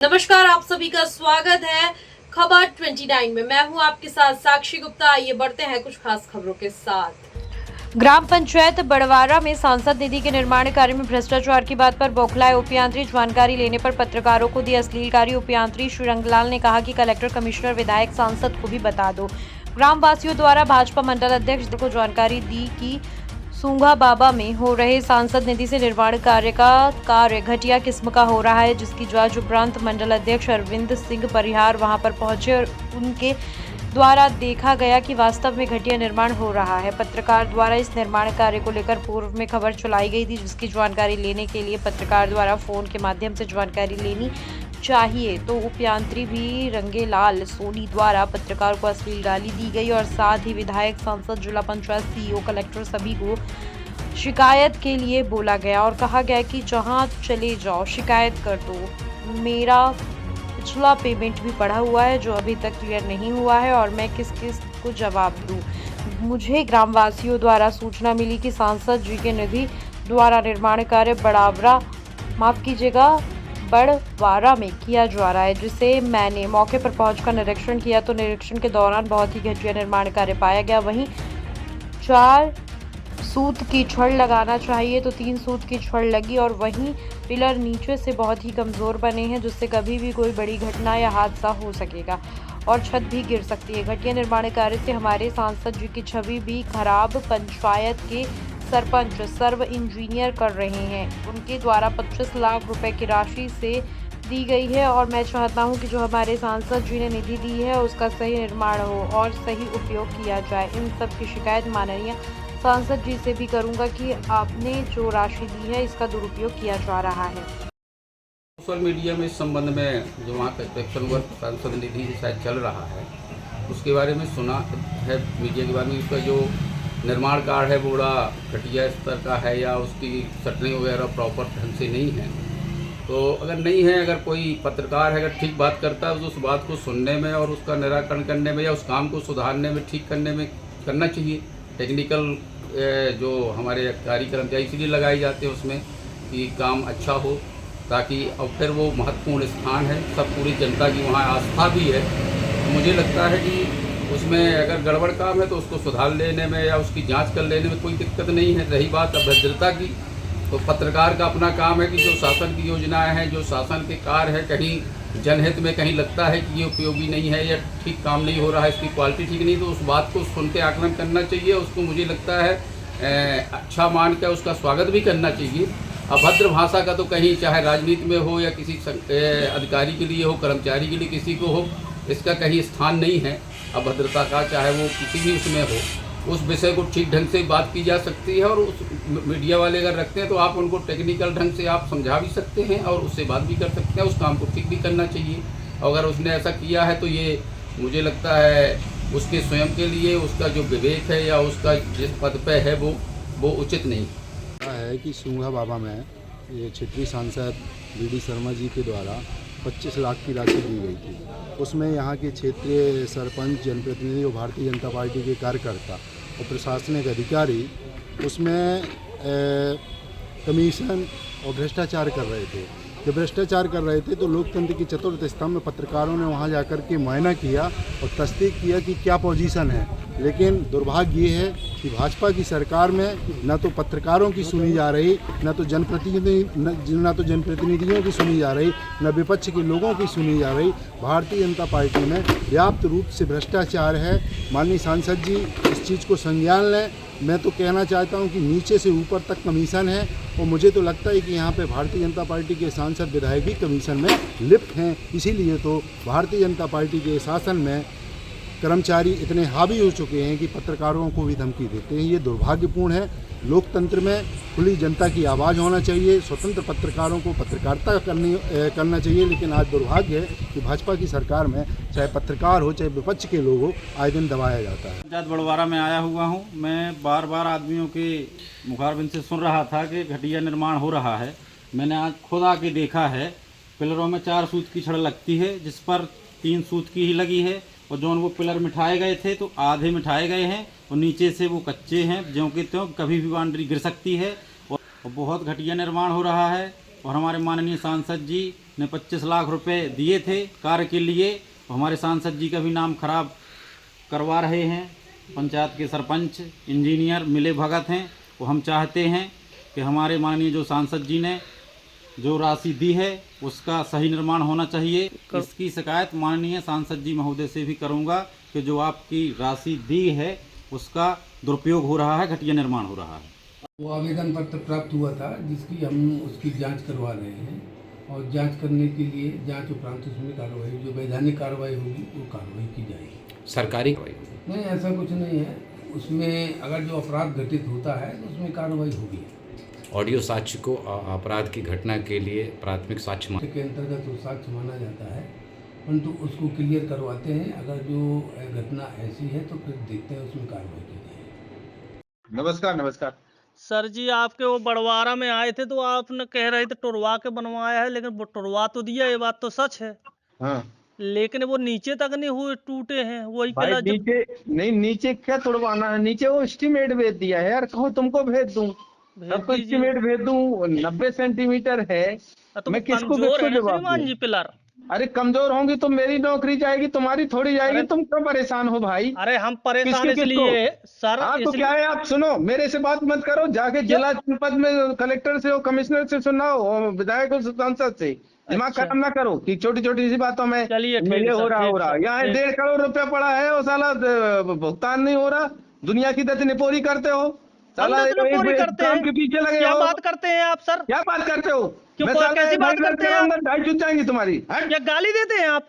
नमस्कार, आप सभी का स्वागत है खबर 29 में। मैं हूं आपके साथ साक्षी गुप्ता। आइए बढ़ते हैं कुछ खास खबरों के साथ। ग्राम पंचायत बड़वारा में सांसद निधि के निर्माण कार्य में भ्रष्टाचार की बात पर बौखलाए उपयंत्री। जानकारी लेने पर पत्रकारों को दी अश्लील कार्य। उपयंत्री श्री रंगलाल ने कहा कि कलेक्टर, कमिश्नर, विधायक, सांसद को भी बता दो। ग्राम वासियों द्वारा भाजपा मंडल अध्यक्ष को जानकारी दी कि सूंघा बाबा में हो रहे सांसद निधि से निर्माण कार्य घटिया किस्म का हो रहा है, जिसकी जांच उपरांत मंडल अध्यक्ष अरविंद सिंह परिहार वहां पर पहुंचे और उनके द्वारा देखा गया कि वास्तव में घटिया निर्माण हो रहा है। पत्रकार द्वारा इस निर्माण कार्य को लेकर पूर्व में खबर चलाई गई थी, जिसकी जानकारी लेने के लिए पत्रकार द्वारा फोन के माध्यम से जानकारी लेनी चाहिए तो उपयंत्री भी रंगेलाल सोनी द्वारा पत्रकार को अश्लील गाली दी गई और साथ ही विधायक, सांसद, जिला पंचायत सीईओ, कलेक्टर सभी को शिकायत के लिए बोला गया और कहा गया कि जहां चले जाओ शिकायत कर दो। मेरा पिछला पेमेंट भी पड़ा हुआ है जो अभी तक क्लियर नहीं हुआ है और मैं किस को जवाब दूं। मुझे ग्रामवासियों द्वारा सूचना मिली कि सांसद जी के निधि द्वारा निर्माण कार्य बड़वारा में किया जा रहा है, जिसे मैंने मौके पर पहुंचकर निरीक्षण किया तो निरीक्षण के दौरान बहुत ही घटिया निर्माण कार्य पाया गया। वहीं 4 सूत की छड़ लगाना चाहिए तो 3 सूत की छड़ लगी और वहीं पिलर नीचे से बहुत ही कमज़ोर बने हैं, जिससे कभी भी कोई बड़ी घटना या हादसा हो सकेगा और छत भी गिर सकती है। घटिया निर्माण कार्य से हमारे सांसद जी की छवि भी खराब। पंचायत के सरपंच सर्व इंजीनियर कर रहे हैं, उनके द्वारा 25 लाख रुपए की राशि से दी गई है और मैं चाहता हूं कि जो हमारे सांसद जी ने निधि दी है उसका सही निर्माण हो और सही उपयोग किया जाए। इन सब की शिकायत माननीय सांसद जी से भी करूंगा कि आपने जो राशि दी है इसका दुरुपयोग किया जा रहा है। सोशल मीडिया में इस संबंध में जो वहाँ कंस्ट्रक्शन वर्क सांसद निधि शायद चल रहा है उसके बारे में सुना है मीडिया के बारे में। उसका जो निर्माण कार्य है वो बड़ा घटिया स्तर का है या उसकी शटरिंग वगैरह प्रॉपर ढंग से नहीं है। तो अगर नहीं है, अगर कोई पत्रकार है अगर ठीक बात करता है तो उस बात को सुनने में और उसका निराकरण करने में या उस काम को सुधारने में, ठीक करने में करना चाहिए। टेक्निकल जो हमारे अधिकारी कर्मचारी इसलिए लगाए जाते हैं उसमें कि काम अच्छा हो, ताकि और फिर वो महत्वपूर्ण स्थान है, सब पूरी जनता की वहाँ आस्था भी है। तो मुझे लगता है कि उसमें अगर गड़बड़ काम है तो उसको सुधार लेने में या उसकी जांच कर लेने में कोई दिक्कत नहीं है। रही बात अभद्रता की, तो पत्रकार का अपना काम है कि जो शासन की योजनाएं हैं, जो शासन के कार्य है, कहीं जनहित में कहीं लगता है कि ये उपयोगी नहीं है या ठीक काम नहीं हो रहा है, इसकी क्वालिटी ठीक नहीं, तो उस बात को सुन के आकलन करना चाहिए। उसको मुझे लगता है अच्छा मान कर उसका स्वागत भी करना चाहिए। अभद्र भाषा का तो कहीं चाहे राजनीति में हो या किसी अधिकारी के लिए हो, कर्मचारी के लिए किसी को हो, इसका कहीं स्थान नहीं है अभद्रता का, चाहे वो किसी भी उसमें हो। उस विषय को ठीक ढंग से बात की जा सकती है और उस मीडिया वाले अगर रखते हैं तो आप उनको टेक्निकल ढंग से आप समझा भी सकते हैं और उससे बात भी कर सकते हैं। उस काम को ठीक भी करना चाहिए। अगर उसने ऐसा किया है तो ये मुझे लगता है उसके स्वयं के लिए उसका जो विवेक है या उसका जिस पद पे है वो उचित नहीं है कि सूंघा बाबा में ये क्षेत्रीय सांसद वी.डी. शर्मा जी के द्वारा 25 लाख की राशि दी गई थी। उसमें यहाँ के क्षेत्रीय सरपंच, जनप्रतिनिधि और भारतीय जनता पार्टी के कार्यकर्ता और प्रशासनिक अधिकारी उसमें कमीशन और भ्रष्टाचार कर रहे थे। जब भ्रष्टाचार कर रहे थे तो लोकतंत्र की चतुर्थ स्तंभ में पत्रकारों ने वहाँ जाकर के मुआयना किया और तस्दीक किया कि क्या पोजीशन है। लेकिन दुर्भाग्य ये है कि भाजपा की सरकार में न तो पत्रकारों की सुनी जा रही, न तो जनप्रतिनिधियों की सुनी जा रही, न विपक्ष के लोगों की सुनी जा रही। भारतीय जनता पार्टी में व्याप्त रूप से भ्रष्टाचार है। माननीय सांसद जी इस चीज़ को संज्ञान लें। मैं तो कहना चाहता हूं कि नीचे से ऊपर तक कमीशन है और मुझे तो लगता है कि यहाँ पे भारतीय जनता पार्टी के सांसद, विधायक भी कमीशन में लिप्त हैं। इसीलिए तो भारतीय जनता पार्टी के शासन में कर्मचारी इतने हावी हो चुके हैं कि पत्रकारों को भी धमकी देते हैं। ये दुर्भाग्यपूर्ण है। लोकतंत्र में खुली जनता की आवाज़ होना चाहिए, स्वतंत्र पत्रकारों को पत्रकारिता करना चाहिए। लेकिन आज दुर्भाग्य है कि भाजपा की सरकार में चाहे पत्रकार हो चाहे विपक्ष के लोग हो, आए दिन दबाया जाता है। पंचायत बड़वारा में आया हुआ हूँ। मैं बार बार आदमियों के मुखारबिंद से सुन रहा था कि घटिया निर्माण हो रहा है। मैंने आज खुद आके देखा है। पिलरों में 4 सूत की छड़ लगती है, जिस पर 3 सूत की ही लगी है और जो वो पिलर मिठाए गए थे तो आधे मिठाए गए हैं और नीचे से वो कच्चे हैं, ज्यों कि त्यों कभी भी बाउंड्री गिर सकती है और बहुत घटिया निर्माण हो रहा है। और हमारे माननीय सांसद जी ने 25 लाख रुपए दिए थे कार्य के लिए। हमारे सांसद जी का भी नाम खराब करवा रहे हैं। पंचायत के सरपंच इंजीनियर मिले भगत हैं। वो हम चाहते हैं कि हमारे माननीय जो सांसद जी ने जो राशि दी है उसका सही निर्माण होना चाहिए। इसकी शिकायत माननीय सांसद जी महोदय से भी करूंगा कि जो आपकी राशि दी है उसका दुरुपयोग हो रहा है, घटिया निर्माण हो रहा है। वो आवेदन पत्र प्राप्त हुआ था जिसकी हम उसकी जांच करवा रहे हैं और जांच करने के लिए जांच उपरांत उसमें कार्रवाई जो वैधानिक कार्रवाई होगी वो कार्रवाई की जाएगी। सरकारी नहीं, ऐसा कुछ नहीं है। उसमें अगर जो अपराध घटित होता है तो उसमें कार्रवाई होगी। ऑडियो साक्ष्य को अपराध की घटना के लिए प्राथमिक साक्ष्य के अंतर्गत वो साक्ष्य माना जाता है, परंतु उसको क्लियर करवाते हैं। अगर जो घटना ऐसी है तो फिर देखते हैं उसमें कार्रवाई की जाएगी। नमस्कार नमस्कार। सर जी, आपके वो बड़वारा में आए थे तो आपने कह रहे थे टुरवा के बनवाया है, लेकिन वो टुरवा तो दिया, ये बात तो सच है। हाँ लेकिन वो नीचे तक नहीं हुए, टूटे हैं। वही भाई, पिलर नीचे नहीं, नीचे क्या तोड़वाना है? नीचे वो एस्टीमेट भेज दिया है यार। कहो तुमको भेज दूं, सबको एस्टीमेट भेज दूं। 90 सेंटीमीटर है। तो मैं किसको कमजोर है ना जवाब श्रीमान दूं? जी पिलर। अरे कमजोर होंगी तो मेरी नौकरी जाएगी, तुम्हारी थोड़ी जाएगी। तुम क्यों परेशान हो भाई? अरे हम परेशान किसके इसलिए सर। हाँ तो क्या है, आप सुनो, मेरे से बात मत करो, जाके जिला जनपद में कलेक्टर से और कमिश्नर से सुनाओ, विधायक और सांसद से। दिमाग खराब ना करो कि छोटी छोटी सी बातों में चलिए, ठीक मेरे है हो सर, रहा ठीक हो रहा। है, यहाँ ठीक। 1.5 करोड़ रुपया पड़ा है और साला भुगतान नहीं हो रहा। दुनिया की दत्त निपोरी करते हो साला, हम तो पूरी करते काम हैं। के पीछे लगे क्या हो। बात करते हैं आप सर? क्या बात करते हो? क्यों, मैं कोई साला कैसी बात 2.5 मिनट करते हैं के आप? अंदर 2.5 जुट जाएंगी तुम्हारी। हट। क्या गाली देते हैं आप?